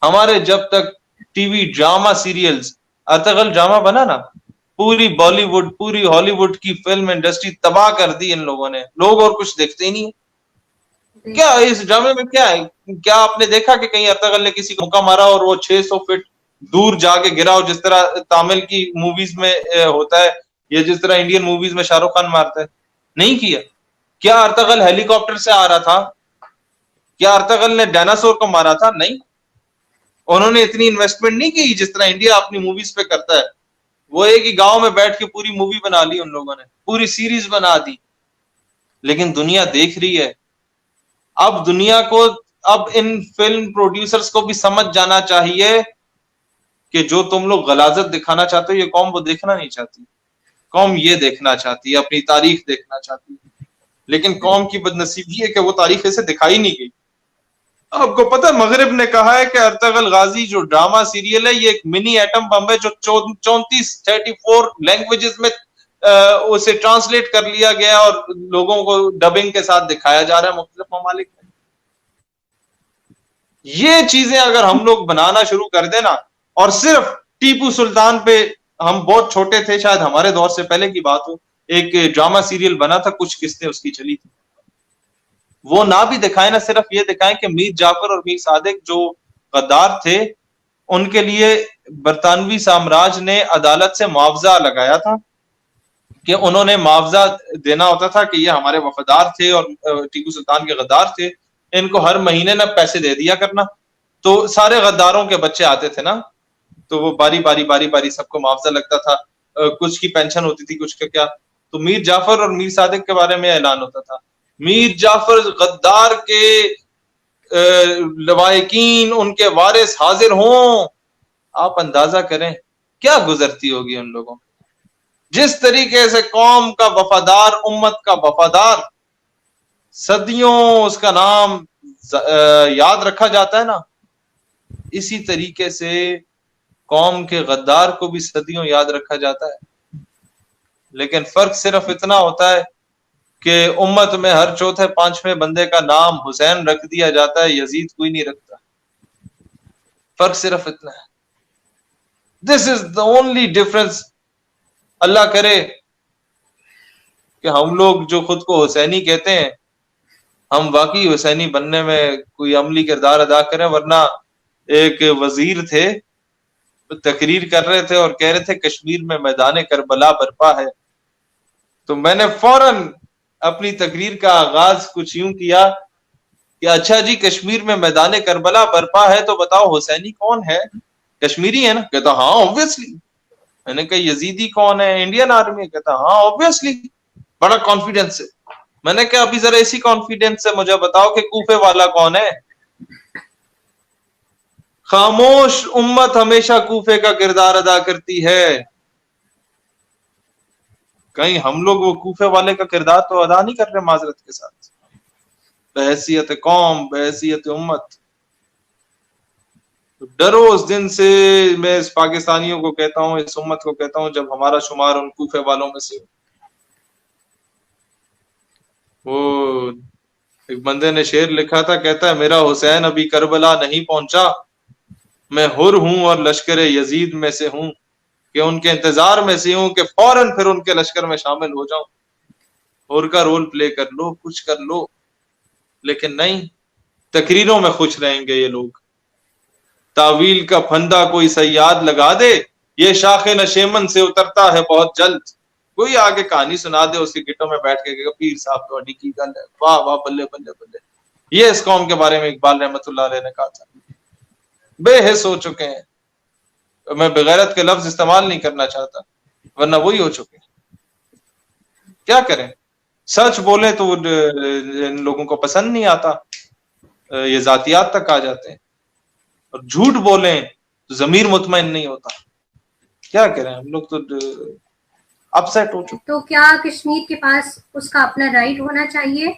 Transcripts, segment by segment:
ہمارے جب تک T V drama serials, Ertugrul drama بنا نا، پوری بالی ووڈ پوری ہالی ووڈ کی فلم انڈسٹری تباہ کر دی ان لوگوں نے. لوگ اور کچھ دیکھتے ہی نہیں. کیا اس ڈرامے میں کیا ہے؟ کیا آپ نے دیکھا کہ کہیں ارطغرل نے کسی کو مکہ مارا اور وہ 600 فٹ دور جا کے گرا ہو، جس طرح تامل کی موویز میں ہوتا ہے یا جس طرح انڈین موویز میں شاہ رخ خان مارتا ہے؟ نہیں کیا. کیا ارطغرل ہیلی کاپٹر سے آ رہا تھا؟ کیا ارطغرل نے ڈائناسور کو مارا تھا؟ نہیں. انہوں نے اتنی انویسٹمنٹ نہیں کی جس طرح انڈیا اپنی موویز پہ کرتا ہے. وہ ایک ہی گاؤں میں بیٹھ کے پوری مووی بنا لی ان لوگوں نے، پوری سیریز بنا دی. لیکن دنیا دیکھ رہی ہے. اب دنیا کو، اب ان فلم پروڈیوسرز کو بھی سمجھ جانا چاہیے کہ جو تم لوگ غلاظت دکھانا چاہتے ہو یہ قوم وہ دیکھنا نہیں چاہتی. قوم یہ دیکھنا چاہتی ہے، اپنی تاریخ دیکھنا چاہتی ہے. لیکن قوم کی بدنصیبی ہے کہ وہ تاریخ اسے دکھائی نہیں گئی. آپ کو پتہ مغرب نے کہا ہے کہ ارطغرل غازی جو ڈرامہ سیریل ہے یہ ایک منی ایٹم بم ہے جو 34 لینگویجز میں اسے ٹرانسلیٹ کر لیا گیا اور لوگوں کو ڈبنگ کے ساتھ دکھایا جا رہا ہے مختلف ممالک میں. یہ چیزیں اگر ہم لوگ بنانا شروع کر دیں نا، اور صرف ٹیپو سلطان پہ، ہم بہت چھوٹے تھے، شاید ہمارے دور سے پہلے کی بات ہو، ایک ڈرامہ سیریل بنا تھا، کچھ قسطیں اس کی چلی تھی. وہ نہ بھی دکھائیں نا، صرف یہ دکھائیں کہ میر جعفر اور میر صادق جو غدار تھے ان کے لیے برطانوی سامراج نے عدالت سے معاوضہ لگایا تھا کہ انہوں نے معاوضہ دینا ہوتا تھا کہ یہ ہمارے وفادار تھے اور ٹیپو سلطان کے غدار تھے، ان کو ہر مہینے نہ پیسے دے دیا کرنا. تو سارے غداروں کے بچے آتے تھے نا، تو وہ باری باری سب کو معاوضہ لگتا تھا. کچھ کی پینشن ہوتی تھی، کچھ کا کیا. تو میر جعفر اور میر صادق کے بارے میں اعلان ہوتا تھا، میر جعفر غدار کے لوائقین، ان کے وارث حاضر ہوں. آپ اندازہ کریں کیا گزرتی ہوگی ان لوگوں. جس طریقے سے قوم کا وفادار، امت کا وفادار صدیوں اس کا نام یاد رکھا جاتا ہے نا، اسی طریقے سے قوم کے غدار کو بھی صدیوں یاد رکھا جاتا ہے. لیکن فرق صرف اتنا ہوتا ہے کہ امت میں ہر چوتھے پانچویں بندے کا نام حسین رکھ دیا جاتا ہے، یزید کوئی نہیں رکھتا. فرق صرف اتنا ہے. دس از دا اونلی ڈفرنس. اللہ کرے کہ ہم لوگ جو خود کو حسینی کہتے ہیں ہم واقعی حسینی بننے میں کوئی عملی کردار ادا کریں. ورنہ ایک وزیر تھے، تقریر کر رہے تھے اور کہہ رہے تھے کشمیر میں میدان کربلا برپا ہے. تو میں نے فوراً اپنی تقریر کا آغاز کچھ یوں کیا کہ اچھا جی، کشمیر میں میدان کربلا برپا ہے تو بتاؤ حسینی کون ہے؟ کشمیری ہے نا؟ کہتا ہاں اوبویسلی. میں نے کہا یزیدی کون ہے؟ Indian army. کہتا ہاں اوبویسلی، بڑا کانفیڈنس ہے. میں نے کہا ابھی ذرا اسی کانفیڈنس سے مجھے بتاؤ کہ کوفے والا کون ہے؟ خاموش امت ہمیشہ کوفے کا کردار ادا کرتی ہے. کہیں ہم لوگ وہ کوفے والے کا کردار تو ادا نہیں کر رہے معذرت کے ساتھ، بحیثیت قوم، بحیثیت امت. ڈرو اس دن سے. میں اس پاکستانیوں کو کہتا ہوں، اس امت کو کہتا ہوں، جب ہمارا شمار ان کوفے والوں میں سے ہو. وہ ایک بندے نے شعر لکھا تھا، کہتا ہے میرا حسین ابھی کربلا نہیں پہنچا، میں حر ہوں اور لشکر یزید میں سے ہوں، کہ ان کے انتظار میں سے ہوں کہ فوراً پھر ان کے لشکر میں شامل ہو جاؤں. حر کا رول پلے کر لو، کچھ کر لو. لیکن نہیں، تقریروں میں خوش رہیں گے یہ لوگ. تعویل کا پھندا کوئی صیاد لگا دے، یہ شاخ نشیمن سے اترتا ہے بہت جلد. کوئی آگے کہانی سنا دے اس کے گٹوں میں بیٹھ کے کہ پیر صاحب تو کی گل ہے، واہ واہ بلے بلے بلے. یہ اس قوم کے بارے میں اقبال رحمت اللہ علیہ نے کہا تھا. بے حس ہو چکے ہیں. میں بغیرت کے لفظ استعمال نہیں کرنا چاہتا، ورنہ وہی ہو چکے ہیں. کیا کریں؟ سچ بولیں تو ان لوگوں کو پسند نہیں آتا، یہ ذاتیات تک آ جاتے ہیں. اور جھوٹ بولیں تو ضمیر مطمئن نہیں ہوتا. کیا کریں ہم لوگ تو اپسیٹ ہو چکے. تو کیا کشمیر کے پاس اس کا اپنا رائٹ ہونا چاہیے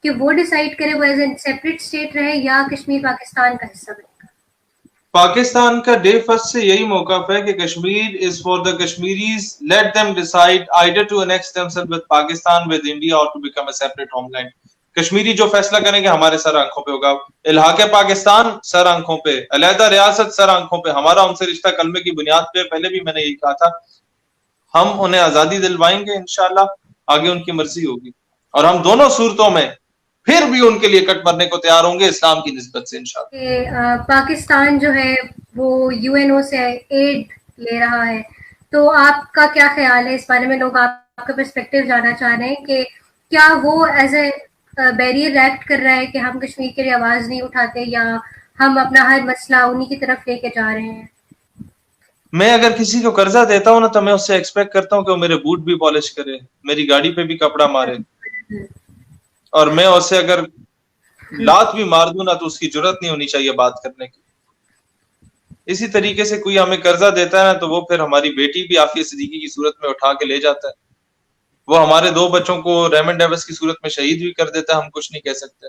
کہ وہ ڈیسائیڈ کرے وہ ایز اے سیپریٹ اسٹیٹ رہے، یا کشمیر پاکستان کا حصہ بنے گا؟ پاکستان کا ڈے فرسٹ سے یہی موقف ہے کہ Kashmir is for the Kashmiris, let them decide either to annex themselves with Pakistan, with India, or to become a separate homeland. Kashmiri جو فیصلہ کریں گے ہمارے سر آنکھوں پہ ہوگا. الحاق پاکستان سر آنکھوں پہ, علیحدہ ریاست سر آنکھوں پہ, ہمارا ان سے رشتہ کلمے کی بنیاد پہ. پہلے بھی میں نے یہی کہا تھا, ہم انہیں آزادی دلوائیں گے انشاءاللہ, آگے ان کی مرضی ہوگی, اور ہم دونوں صورتوں میں پھر بھی ان کے لیے کٹ مرنے کو تیار ہوں گے اسلام کی نسبت سے انشاءاللہ. پاکستان جو ہے وہ UN سے ایڈ لے رہا ہے, تو آپ کا کیا خیال ہے اس بارے میں؟ لوگ آپ کا پرسپیکٹیو جاننا چاہ رہے ہیں کہ کیا وہ ایز اے بیریئر ایکٹ کر رہا ہے کہ ہم کشمیر کے لیے آواز نہیں اٹھاتے, یا ہم اپنا ہر مسئلہ انہی کی طرف لے کے جا رہے ہیں؟ میں اگر کسی کو قرضہ دیتا ہوں نا تو میں اس سے ایکسپیکٹ کرتا ہوں کہ وہ میرے بوٹ بھی پالش کرے, میری گاڑی پہ بھی کپڑا مارے, اور میں اسے اگر لات بھی مار دوں نا تو اس کی جرات نہیں ہونی چاہیے بات کرنے کی. اسی طریقے سے کوئی ہمیں قرضہ دیتا ہے نا تو وہ پھر ہماری بیٹی بھی عافیہ صدیقی کی صورت میں اٹھا کے لے جاتا ہے, وہ ہمارے 2 بچوں کو ریمنڈ ڈیوس کی صورت میں شہید بھی کر دیتا ہے, ہم کچھ نہیں کہہ سکتے.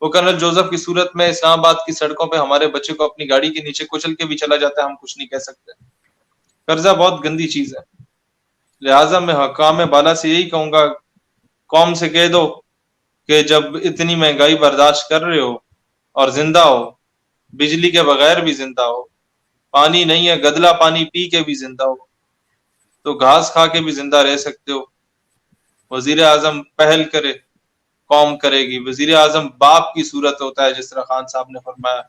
وہ کرنل جوزف کی صورت میں اسلام آباد کی سڑکوں پہ ہمارے بچے کو اپنی گاڑی کے نیچے کچل کے بھی چلا جاتا ہے, ہم کچھ نہیں کہہ سکتے. قرضہ بہت گندی چیز ہے, لہٰذا میں حکام بالا سے یہی کہوں گا, قوم سے کہہ دو کہ جب اتنی مہنگائی برداشت کر رہے ہو اور زندہ ہو, بجلی کے بغیر بھی زندہ ہو, پانی نہیں ہے گدلا پانی پی کے بھی زندہ ہو, تو گھاس کھا کے بھی زندہ رہ سکتے ہو. وزیر اعظم پہل کرے قوم کرے گی. وزیر اعظم باپ کی صورت ہوتا ہے, جس طرح خان صاحب نے فرمایا,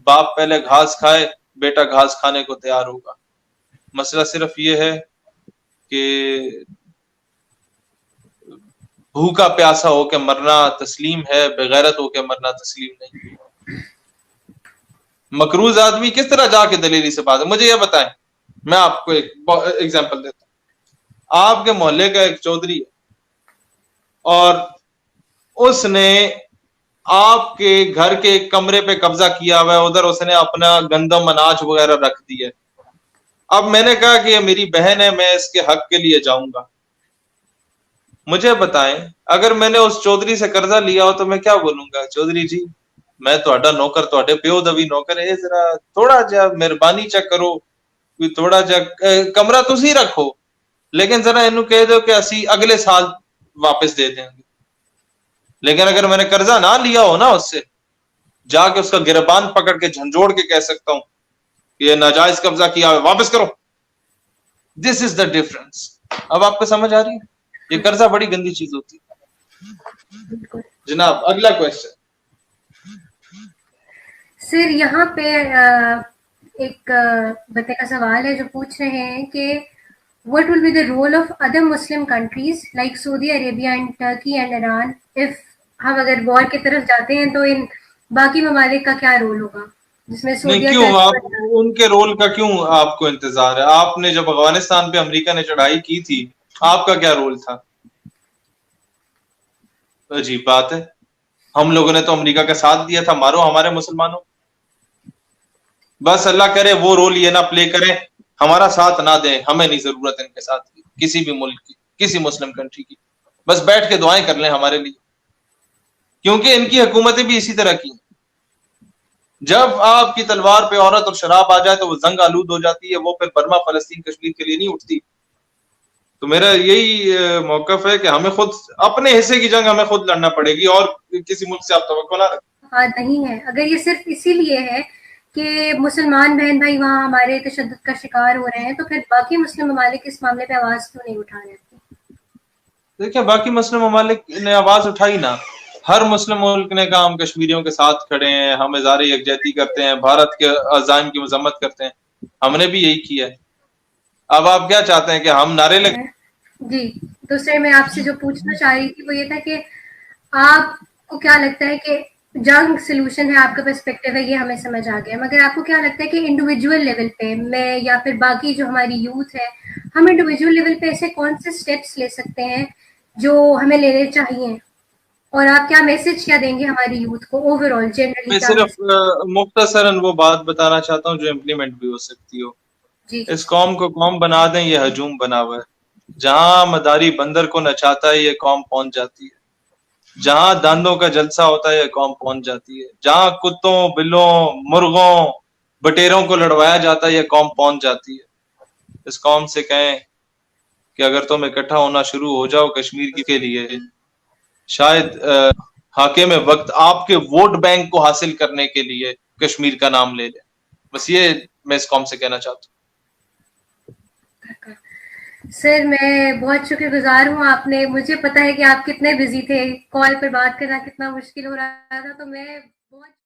باپ پہلے گھاس کھائے, بیٹا گھاس کھانے کو تیار ہوگا. مسئلہ صرف یہ ہے کہ بھوکا پیاسا ہو کے مرنا تسلیم ہے, بغیرت ہو کے مرنا تسلیم نہیں. مقروض آدمی کس طرح جا کے دلیری سے بات ہے, مجھے یہ بتائیں. میں آپ کو ایک ایگزامپل دیتا ہوں. آپ کے محلے کا ایک چودھری ہے, اور اس نے آپ کے گھر کے ایک کمرے پہ قبضہ کیا ہوا ہے, ادھر اس نے اپنا گندم اناج وغیرہ رکھ دی ہے. اب میں نے کہا کہ یہ میری بہن ہے, میں اس کے حق کے لیے جاؤں گا. مجھے بتائیں, اگر میں نے اس چودھری سے قرضہ لیا ہو تو میں کیا بولوں گا, چودھری جی میں تہاڈا نوکر, تہاڈے پیو دا وی نوکر ہے, ذرا تھوڑا جا مہربانی چا کرو, کوئی تھوڑا جا کمرہ تسی رکھو, لیکن ذرا اینو کہہ دو کہ اسی اگلے سال واپس دے دیں گے. لیکن اگر میں نے قرضہ نہ لیا ہو نا اس سے, جا کے اس کا گربان پکڑ کے جھنجھوڑ کے کہہ سکتا ہوں کہ یہ ناجائز قبضہ کیا ہے, واپس کرو. دس از دا ڈفرنس. اب آپ کو سمجھ آ رہی ہے؟ یہ قرضہ بڑی گندی چیز ہوتی ہے. جناب اگلا کوشچن. سر یہاں پہ ایک بتے کا سوال ہے جو پوچھ رہے ہیں کہ what will be the role of other Muslim countries like Saudi Arabia and Turkey and Iran if ہم اگر وار کی طرف جاتے ہیں تو ان باقی ممالک کا کیا رول ہوگا, جس میں نہیں کیوں آپ ان کے رول کا کیوں آپ کو انتظار ہے؟ آپ نے جب افغانستان پہ امریکہ نے چڑھائی کی تھی, آپ کا کیا رول تھا؟ عجیب بات ہے. ہم لوگوں نے تو امریکہ کا ساتھ دیا تھا, مارو ہمارے مسلمانوں. بس اللہ کرے وہ رول یہ نہ پلے کریں, ہمارا ساتھ نہ دیں, ہمیں نہیں ضرورت ان کے ساتھ کی, کسی بھی ملک کی, کسی مسلم کنٹری کی. بس بیٹھ کے دعائیں کر لیں ہمارے لیے, کیونکہ ان کی حکومتیں بھی اسی طرح کی. جب آپ کی تلوار پہ عورت اور شراب آ جائے تو وہ زنگ آلود ہو جاتی ہے, وہ پھر برما فلسطین کشمیر کے لیے نہیں اٹھتی. تو میرا یہی موقف ہے کہ ہمیں خود اپنے حصے کی جنگ ہمیں خود لڑنا پڑے گی, اور کسی ملک سے آپ توقع نہ رکھیں. نہیں ہے. اگر یہ صرف اسی لیے ہے کہ مسلمان بہن بھائی وہاں ہمارے تشدد کا شکار ہو رہے ہیں, تو پھر باقی مسلم ممالک اس معاملے پہ آواز کیوں نہیں اٹھا رہے؟ دیکھیں باقی مسلم ممالک نے آواز اٹھائی نا, ہر مسلم ملک نے کہا ہم کشمیریوں کے ساتھ کھڑے ہیں, ہم اظہار یکجہتی کرتے ہیں, بھارت کے عزائم کی مذمت کرتے ہیں. ہم نے بھی یہی کیا ہے. اب آپ کیا چاہتے ہیں کہ ہم نعرے لگیں؟ جی دوسرے میں آپ سے جو پوچھنا چاہ رہی تھی وہ یہ تھا کہ آپ کو کیا لگتا ہے کہ جنگ سلوشن ہے, آپ کا پرسپیکٹیو ہے, یہ ہمیں سمجھ آ گیا, مگر آپ کو کیا لگتا ہے کہ انڈیویجول لیول پہ میں یا پھر باقی جو ہماری یوتھ ہے, ہم انڈیویجول لیول پہ ایسے کون سے اسٹیپس لے سکتے ہیں جو ہمیں لینے چاہیے, اور آپ کیا میسج کیا دیں گے ہماری یوتھ کو اوور آل جنرلی؟ میں صرف مختصراً وہ بات بتانا چاہتا ہوں جو امپلیمنٹ بھی ہو سکتی ہو. اس قوم کو قوم بنا دیں, یہ ہجوم بنا ہوا ہے. جہاں مداری بندر کو نچاتا ہے یہ قوم پہنچ جاتی ہے, جہاں داندوں کا جلسہ ہوتا ہے یہ قوم پہنچ جاتی ہے, جہاں کتوں بلوں مرغوں بٹیروں کو لڑوایا جاتا ہے یہ قوم پہنچ جاتی ہے. اس قوم سے کہیں کہ اگر تم اکٹھا ہونا شروع ہو جاؤ کشمیر کے لیے, شاید حاکم وقت آپ کے ووٹ بینک کو حاصل کرنے کے لیے کشمیر کا نام لے لیں. بس یہ میں اس قوم سے کہنا چاہتا ہوں. سر میں بہت شکر گزار ہوں. آپ نے مجھے پتا ہے کہ آپ کتنے بزی تھے, کال پر بات کرنا کتنا مشکل ہو رہا تھا, تو میں بہت